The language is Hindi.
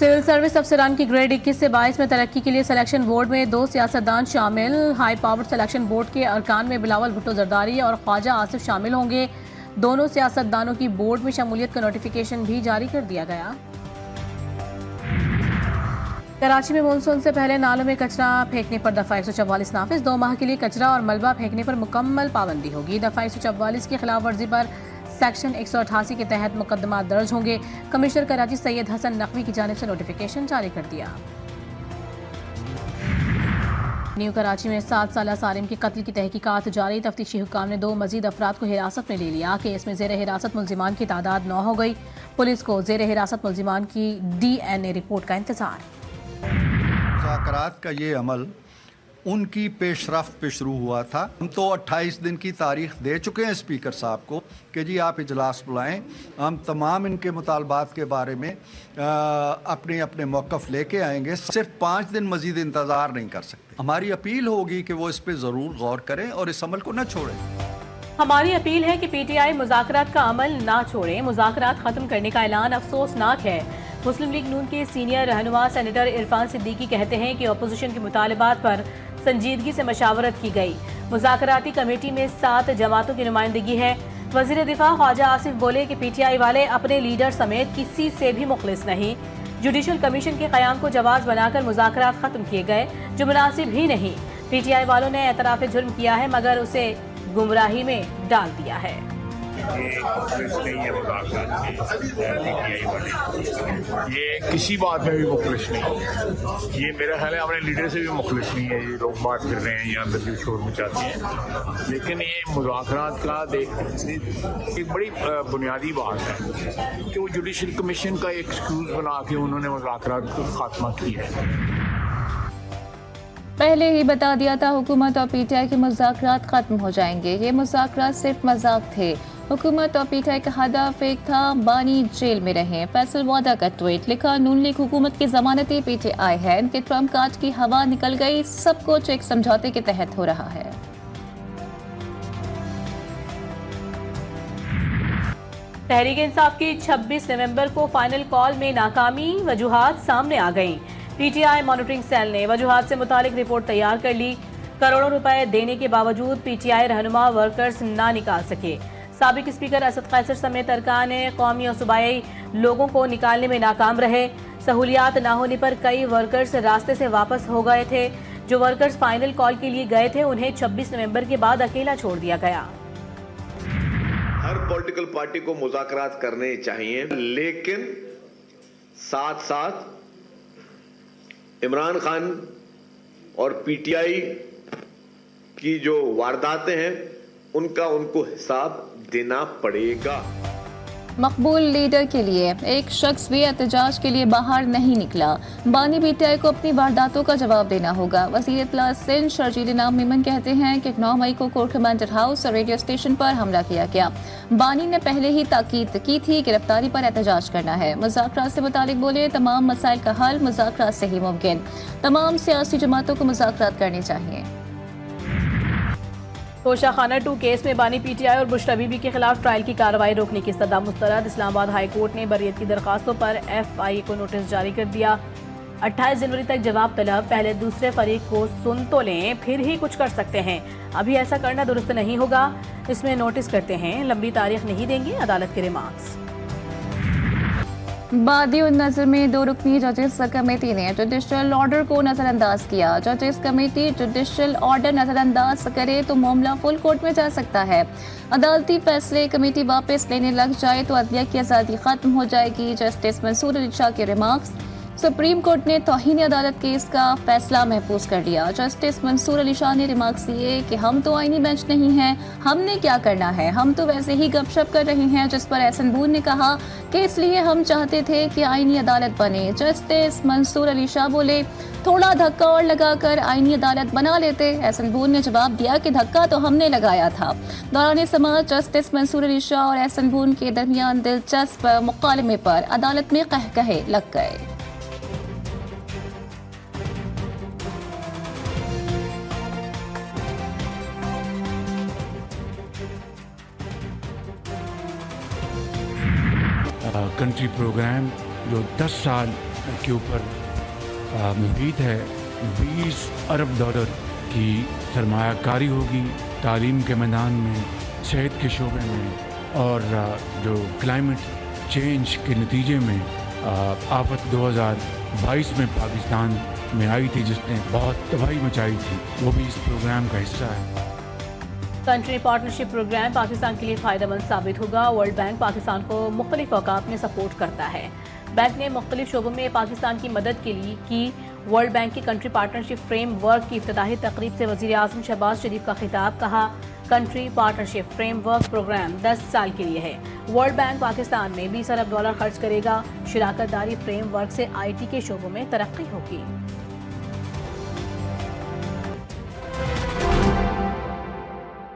सिविल सर्विस अफसरान की ग्रेड 21 से 22 में तरक्की के लिए सिलेक्शन बोर्ड में 2 सियासतदान शामिल। हाई पावर्ड सिलेक्शन बोर्ड के अरकान में बिलावल भुट्टो जरदारी और ख्वाजा आसिफ शामिल होंगे। दोनों सियासतदानों की बोर्ड में शमूलियत का नोटिफिकेशन भी जारी कर दिया गया। कराची में मानसून से पहले नालों में कचरा फेंकने पर दफा 144 नाफिज। 2 माह के लिए कचरा और मलबा फेंकने पर मुकम्मल पाबंदी होगी। दफा 144 की खिलाफ वर्जी पर सेक्शन 188 के तहत मुकदमा दर्ज होंगे। कमिश्नर कराची सैयद हसन नकवी की जानिब से नोटिफिकेशन जारी कर दिया। न्यू कराची में 7 साला सालिम के कत्ल की तहकीकात जारी। तफ्तीशी हुक्काम ने 2 मजीद अफराद को हिरासत में ले लिया। केस में जेर हिरासत मुल्जिमान की तादाद 9 हो गई। पुलिस को जेर हिरासत मुल्जिमान की DNA रिपोर्ट का इंतजार। मुज़ाकरात का ये अमल उनकी पेशरफ्त पे शुरू हुआ था। हम तो 28 दिन की तारीख दे चुके हैं स्पीकर साहब को कि जी आप इजलास बुलाएं। हम तमाम इनके मुतालबात के बारे में अपने अपने मौक़िफ़ लेके आएंगे। सिर्फ 5 दिन मज़ीद इंतज़ार नहीं कर सकते। हमारी अपील होगी कि वो इस पर ज़रूर गौर करें और इस अमल को न छोड़ें। हमारी अपील है कि PTI मुज़ाकरात का अमल ना छोड़े। मुज़ाकरात खत्म करने का ऐलान अफसोसनाक है। मुस्लिम लीग नून के सीनियर रहनुमा सेनेटर इरफान सिद्दीकी कहते हैं कि अपोजिशन के मुतालबात पर संजीदगी से मशावरत की गई। मुज़ाकराती कमेटी में 7 जमातों की नुमाइंदगी है। वज़ीर दिफा ख्वाजा आसिफ बोले कि PTI वाले अपने लीडर समेत किसी से भी मुखलिस नहीं। जुडिशल कमीशन के क़याम को जवाज़ बनाकर मुज़ाकरात खत्म किए गए, जो मुनासिब ही नहीं। PTI वालों ने एतराफ़ जुर्म किया है मगर उसे गुमराही में डाल दिया है। ये किसी बात में भी मुखलिस नहीं। ये मेरा ख्याल है अपने लीडर से भी मुखलिस नहीं है। ये लोग बात कर रहे हैं या अंदर की शोर मचाते हैं, लेकिन ये मुज़ाकरात का एक बड़ी बुनियादी बात है कि वो जुडिशल कमीशन का एक्सक्यूज बना के उन्होंने मुज़ाकरात को खात्मा किया है। पहले ही बता दिया था हुकूमत और PTI के मुज़ाकरात खत्म हो जाएंगे। ये मुज़ाकरात सिर्फ मजाक थे। हुकूमत और PTI का हदफ एक था, बानी जेल में रहे। फैसल वादा का ट्वीट लिखा, नून लीग हुकूमत की जमानती PTI है। इनके ट्रम्प कार्ड की हवा निकल गई। सब कुछ एक समझौते के तहत हो रहा है। तहरीक इंसाफ की 26 नवंबर को फाइनल कॉल में नाकामी, वजूहात सामने आ गईं। PTI मॉनिटरिंग सेल ने वजूहात से मुतालिक रिपोर्ट तैयार कर ली। करोड़ों रुपए देने के बावजूद PTI रहनुमा वर्कर्स ना निकाल सके। साबिक स्पीकर असद कैसर समेत अरकान कौमी और सूबाई लोगों को निकालने में नाकाम रहे। सहूलियात ना होने पर कई वर्कर्स रास्ते से वापस हो गए थे। जो वर्कर्स फाइनल कॉल के लिए गए थे उन्हें 26 नवंबर के बाद अकेला छोड़ दिया गया। हर पॉलिटिकल पार्टी को मुज़ाकरात करने चाहिए, लेकिन साथ साथ इमरान खान और PTI की जो वारदातें हैं उनका उनको हिसाब देना पड़ेगा। मकबूल लीडर के लिए एक शख्स भी एहतजाज के लिए बाहर नहीं निकला। बानी PTI को अपनी वारदातों का जवाब देना होगा। वज़ीर इत्तला सिंध शर्जील इनाम मेमन कहते हैं कि 9 मई को कोर कमांडर हाउस और रेडियो स्टेशन पर हमला किया गया। बानी ने पहले ही ताकीद की थी गिरफ्तारी पर एहतजाज करना है। मुज़ाकरात से मुतालिक बोले, तमाम मसाइल का हल मुज़ाकरात से ही मुमकिन। तमाम सियासी जमातों को मुज़ाकरात करने चाहिए। तोशाखाना 2 केस में बानी PTI और बुशरा बीबी के खिलाफ ट्रायल की कार्रवाई रोकने की सदा मुस्तरद। इस्लामाबाद हाई कोर्ट ने बरियत की दरखास्तों पर FI को नोटिस जारी कर दिया। 28 जनवरी तक जवाब तलब। पहले दूसरे फरीक को सुन तो लें, फिर ही कुछ कर सकते हैं। अभी ऐसा करना दुरुस्त नहीं होगा। इसमें नोटिस करते हैं, लंबी तारीख नहीं देंगे। अदालत के रिमार्क्स। बादी नजर में 2 रुकनी जजेस कमेटी ने जुडिशल ऑर्डर को नजरअंदाज किया। जजेस कमेटी जुडिशल ऑर्डर नजरअंदाज करे तो मामला फुल कोर्ट में जा सकता है। अदालती फैसले कमेटी वापस लेने लग जाए तो अदलिया की आज़ादी खत्म हो जाएगी। जस्टिस मंसूर अली शाह के रिमार्क्स। सुप्रीम कोर्ट ने तौहीन अदालत केस का फैसला महफूज कर दिया। जस्टिस मंसूर अली शाह ने रिमार्क्स दिए कि हम तो आईनी बेंच नहीं हैं, हमने क्या करना है, हम तो वैसे ही गपशप कर रहे हैं। जिस पर एहसन बून ने कहा कि इसलिए हम चाहते थे कि आईनी अदालत बने। जस्टिस मंसूर अली शाह बोले, थोड़ा धक्का और लगाकर आईनी अदालत बना लेते। एहसन बून ने जवाब दिया कि धक्का तो हमने लगाया था। दौरान समाअत जस्टिस मंसूर अली शाह और एहसन बून के दरमियान दिलचस्प मुकालमे पर अदालत में कहकहे लग गए। कंट्री प्रोग्राम जो 10 साल के ऊपर उम्मीद है 20 अरब डॉलर की सरमायाकारी होगी तालीम के मैदान में, सेहत के शोबे में और जो क्लाइमेट चेंज के नतीजे में आफत 2022 में पाकिस्तान में आई थी जिसने बहुत तबाही मचाई थी, वो भी इस प्रोग्राम का हिस्सा है। कंट्री पार्टनरशिप प्रोग्राम पाकिस्तान के लिए फ़ायदेमंद साबित होगा। वर्ल्ड बैंक पाकिस्तान को मुख्तलिफ औकात में सपोर्ट करता है। बैंक ने मुख्तलिफ शोबों में पाकिस्तान की मदद के लिए की। वर्ल्ड बैंक की कंट्री पार्टनरशिप फ्रेमवर्क की इफ्तिताही तकरीब से वज़ीर आज़म शहबाज शरीफ का खिताब। कहा, कंट्री पार्टनरशिप फ्रेमवर्क प्रोग्राम 10 साल के लिए है। वर्ल्ड बैंक पाकिस्तान में 20 अरब डॉलर खर्च करेगा। शिराकत दारी फ्रेमवर्क से IT के शोबों में तरक्की होगी।